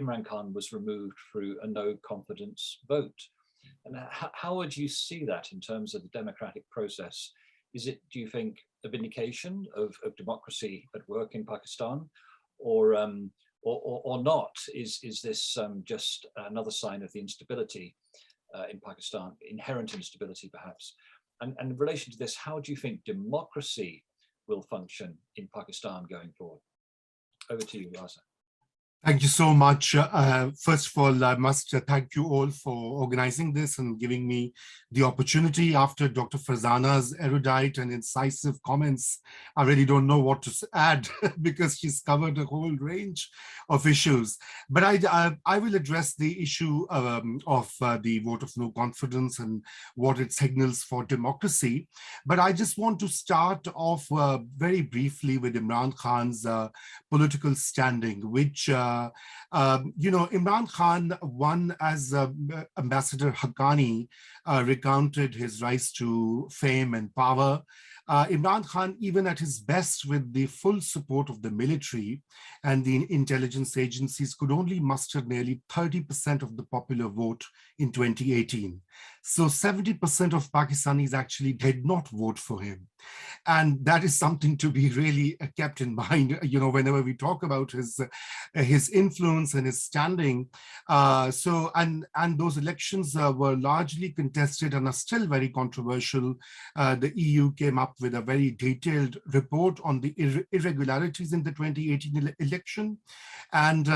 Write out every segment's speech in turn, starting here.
Imran Khan was removed through a no confidence vote. And how would you see that in terms of the democratic process? Is it, do you think, a vindication of democracy at work in Pakistan, or not? Is this just another sign of the instability in Pakistan, inherent instability perhaps? And in relation to this, how do you think democracy will function in Pakistan going forward? Over to you, Raza. Thank you so much. First of all, I must thank you all for organizing this and giving me the opportunity. After Dr. Farzana's erudite and incisive comments, I really don't know what to add because she's covered a whole range of issues. But I will address the issue of the vote of no confidence and what it signals for democracy. But I just want to start off very briefly with Imran Khan's political standing, which Imran Khan won as Ambassador Haqqani recounted his rise to fame and power. Imran Khan, even at his best with the full support of the military and the intelligence agencies, could only muster nearly 30% of the popular vote in 2018. So 70% of Pakistanis actually did not vote for him. And that is something to be really kept in mind, whenever we talk about his influence and his standing. And those elections were largely contested and are still very controversial. The EU came up with a very detailed report on the irregularities in the 2018 election. And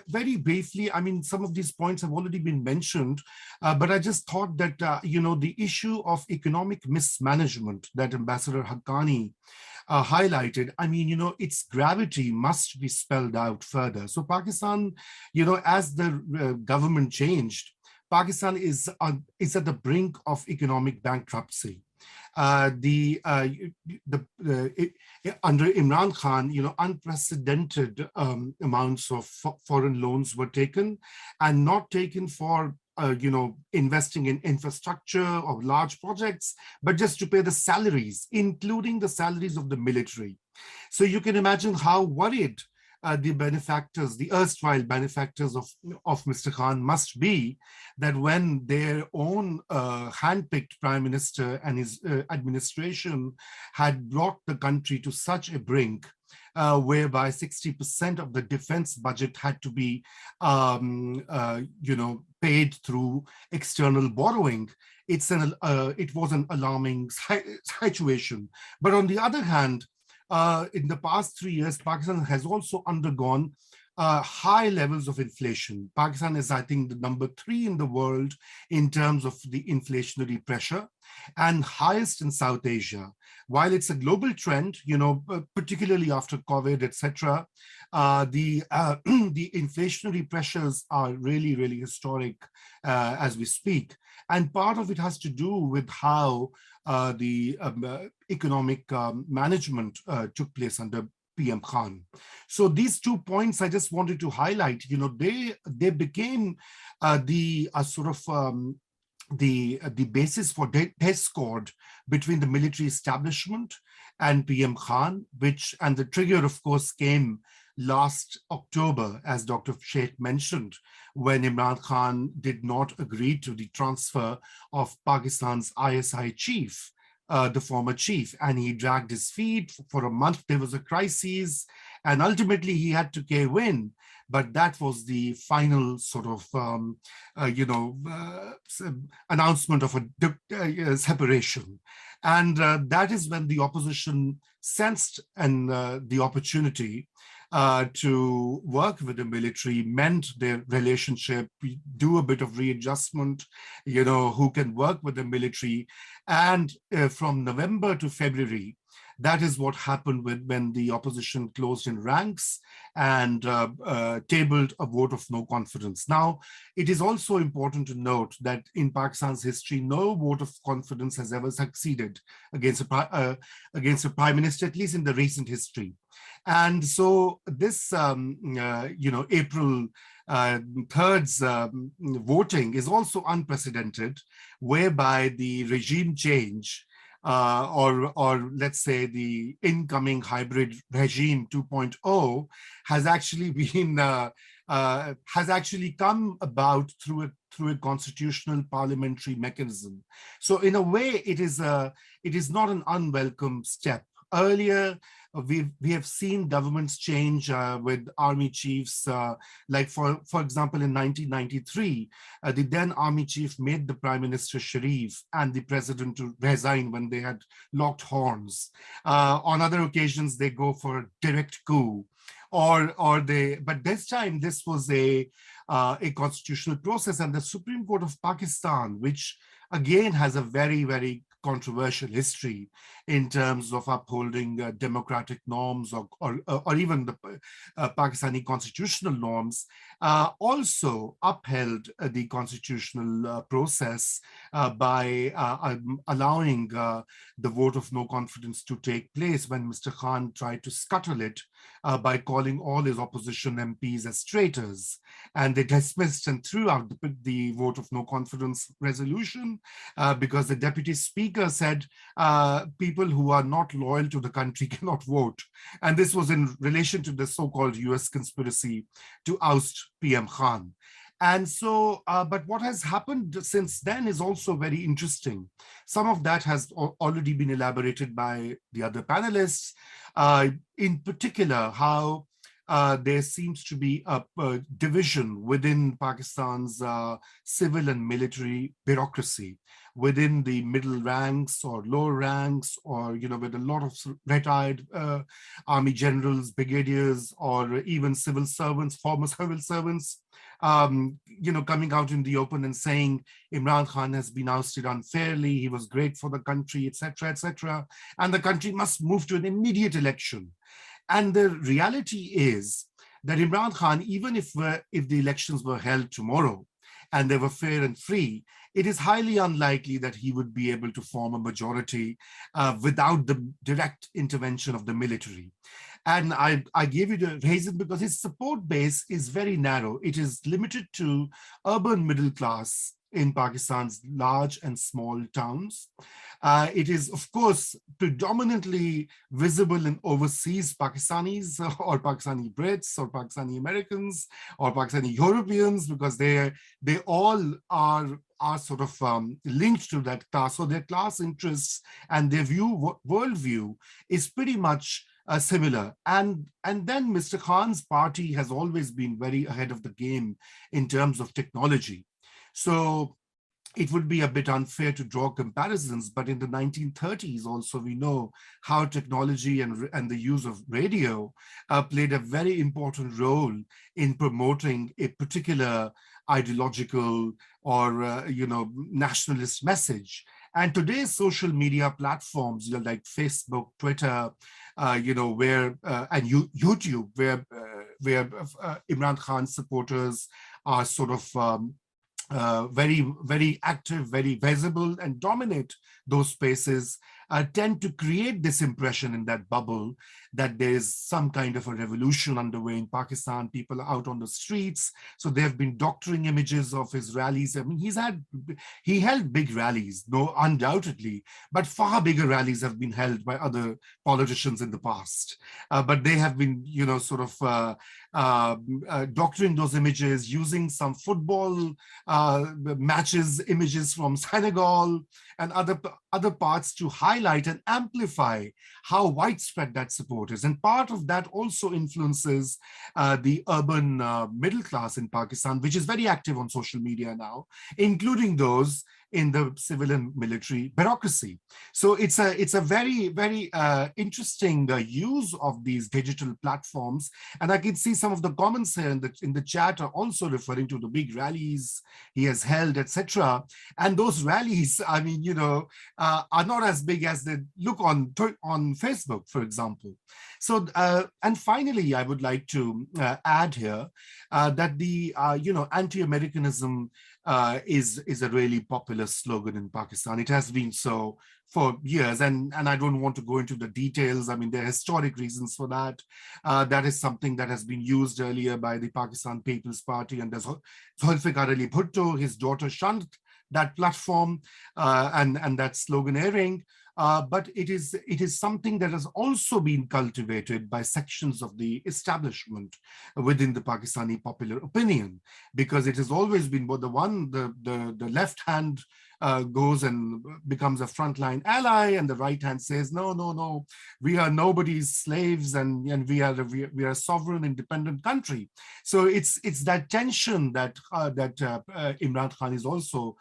very briefly, I mean, some of these points have already been mentioned, but I just thought that, the issue of economic mismanagement that Ambassador Haqqani highlighted, I mean, its gravity must be spelled out further. So Pakistan, as the government changed, Pakistan is at the brink of economic bankruptcy. Under Imran Khan, unprecedented amounts of foreign loans were taken, and not taken for investing in infrastructure or large projects, but just to pay the salaries, including the salaries of the military. So you can imagine how worried the benefactors, the erstwhile benefactors of Mr. Khan must be, that when their own handpicked prime minister and his administration had brought the country to such a brink, whereby 60% of the defense budget had to be, paid through external borrowing. It was an alarming situation. But on the other hand, in the past 3 years, Pakistan has also undergone high levels of inflation. Pakistan is, I think, the number 3 in the world in terms of the inflationary pressure, and highest in South Asia. While it's a global trend, particularly after COVID, etc., the inflationary pressures are really, really historic as we speak. And part of it has to do with how the economic management took place under PM Khan. So these 2 points I just wanted to highlight. They became the basis for discord between the military establishment and PM Khan, and the trigger, of course, came last October, as Dr. Sheikh mentioned, when Imran Khan did not agree to the transfer of Pakistan's ISI chief, the former chief, and he dragged his feet. For a month there was a crisis, and ultimately he had to cave in. But that was the final sort of, announcement of a separation. And that is when the opposition sensed the opportunity to work with the military, mend their relationship, do a bit of readjustment, who can work with the military. And from November to February, that is what happened when the opposition closed in ranks and tabled a vote of no confidence. Now, it is also important to note that in Pakistan's history, no vote of confidence has ever succeeded against a prime minister, at least in the recent history. And so this, April 3rd's voting is also unprecedented, whereby the regime change, or let's say the incoming hybrid regime 2.0, has actually been has actually come about through a constitutional parliamentary mechanism. So in a way, it is not an unwelcome step. Earlier, we have seen governments change with army chiefs, like for example, in 1993, the then army chief made the Prime Minister Sharif and the president to resign when they had locked horns. On other occasions, they go for a direct coup. But this time this was a constitutional process, and the Supreme Court of Pakistan, which again has a very, very controversial history in terms of upholding democratic norms or even the Pakistani constitutional norms, also upheld the constitutional process by allowing the vote of no confidence to take place when Mr. Khan tried to scuttle it by calling all his opposition MPs as traitors. And they dismissed and threw out the vote of no confidence resolution because the deputy speaker said people who are not loyal to the country cannot vote. And this was in relation to the so-called US conspiracy to oust PM Khan. And so, but what has happened since then is also very interesting. Some of that has already been elaborated by the other panelists, in particular, how there seems to be a division within Pakistan's civil and military bureaucracy, within the middle ranks or lower ranks, or, you know, with a lot of retired army generals, brigadiers, or even civil servants, former civil servants, you know, coming out in the open and saying Imran Khan has been ousted unfairly, he was great for the country, etc., and the country must move to an immediate election. And the reality is that Imran Khan, even if the elections were held tomorrow and they were fair and free, it is highly unlikely that he would be able to form a majority without the direct intervention of the military. And I gave you the reason because his support base is very narrow. It is limited to urban middle class in Pakistan's large and small towns. It is, of course, predominantly visible in overseas Pakistanis or Pakistani Brits or Pakistani Americans or Pakistani Europeans, because they all are sort of linked to that class. So their class interests and their worldview is pretty much similar. And then Mr. Khan's party has always been very ahead of the game in terms of technology. So it would be a bit unfair to draw comparisons, but in the 1930s also we know how technology and the use of radio played a very important role in promoting a particular ideological or you know, nationalist message. And today's social media platforms, you know, like Facebook, Twitter, you know, and YouTube, where Imran Khan supporters are sort of very, very active, very visible, and dominate those spaces, tend to create this impression in that bubble that there is some kind of a revolution underway in Pakistan. People are out on the streets. So there have been doctoring images of his rallies. I mean, he held big rallies, no, undoubtedly, but far bigger rallies have been held by other politicians in the past. But they have been, you know, sort of doctoring those images, using some football matches, images from Senegal and other parts to highlight and amplify how widespread that support is. And part of that also influences the urban middle class in Pakistan, which is very active on social media now, including those in the civil and military bureaucracy. So it's a very, very interesting use of these digital platforms. And I can see some of the comments here in the chat are also referring to the big rallies he has held, etc. And those rallies, I mean, you know, are not as big as they look on Facebook, for example. So, and finally, I would like to add here that the, you know, anti-Americanism is a really popular slogan in Pakistan. It has been so for years, and I don't want to go into the details. I mean, there are historic reasons for that. That is something that has been used earlier by the Pakistan People's Party, and there's Zulfikar Ali Bhutto, his daughter shunned that platform and that sloganeering. but it is something that has also been cultivated by sections of the establishment within the Pakistani popular opinion, because it has always been both the left hand goes and becomes a frontline ally, and the right hand says, no, no, no, we are nobody's slaves, and we are a sovereign, independent country. So it's that tension that Imran Khan is also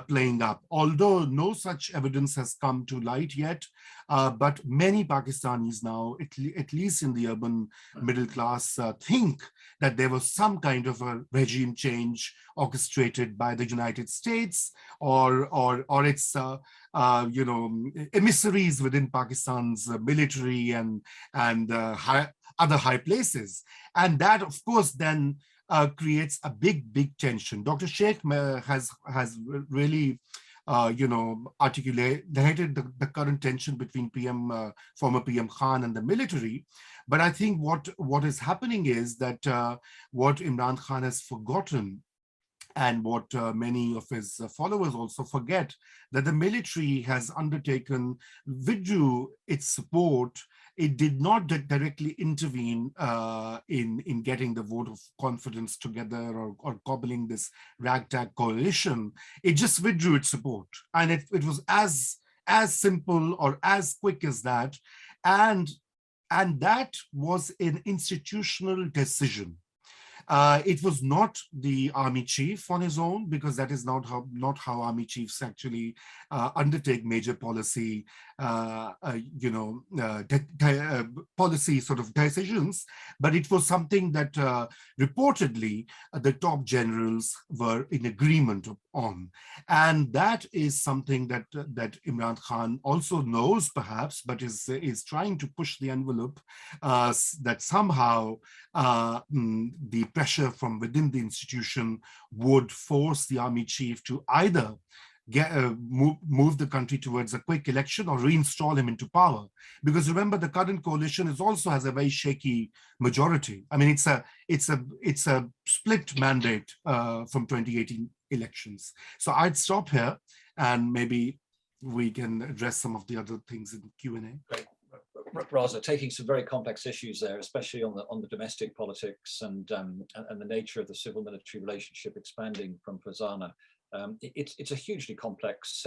playing up. Although no such evidence has come to light yet, but many Pakistanis now, at least in the urban middle class, think that there was some kind of a regime change orchestrated by the United States or its emissaries within Pakistan's military and other high places. And that, of course, then creates a big tension. Dr. Sheikh has really articulated the current tension between former PM Khan and the military. But I think what is happening is that what Imran Khan has forgotten, and what many of his followers also forget, that the military has withdrew its support. It did not directly intervene in getting the vote of confidence together or cobbling this ragtag coalition. It just withdrew its support. And it was as simple or as quick as that. And that was an institutional decision. It was not the army chief on his own, because that is not how army chiefs actually undertake major policy, policy sort of decisions. But it was something that reportedly the top generals were in agreement on, and that is something that Imran Khan also knows, perhaps, but is trying to push the envelope, that somehow the pressure from within the institution would force the army chief to either move the country towards a quick election or reinstall him into power. Because remember, the current coalition also has a very shaky majority. I mean, it's a split mandate from 2018 elections. So I'd stop here, and maybe we can address some of the other things in Q&A. Great. Raza, taking some very complex issues there, especially on the domestic politics and the nature of the civil-military relationship expanding from Fazana. It's a hugely complex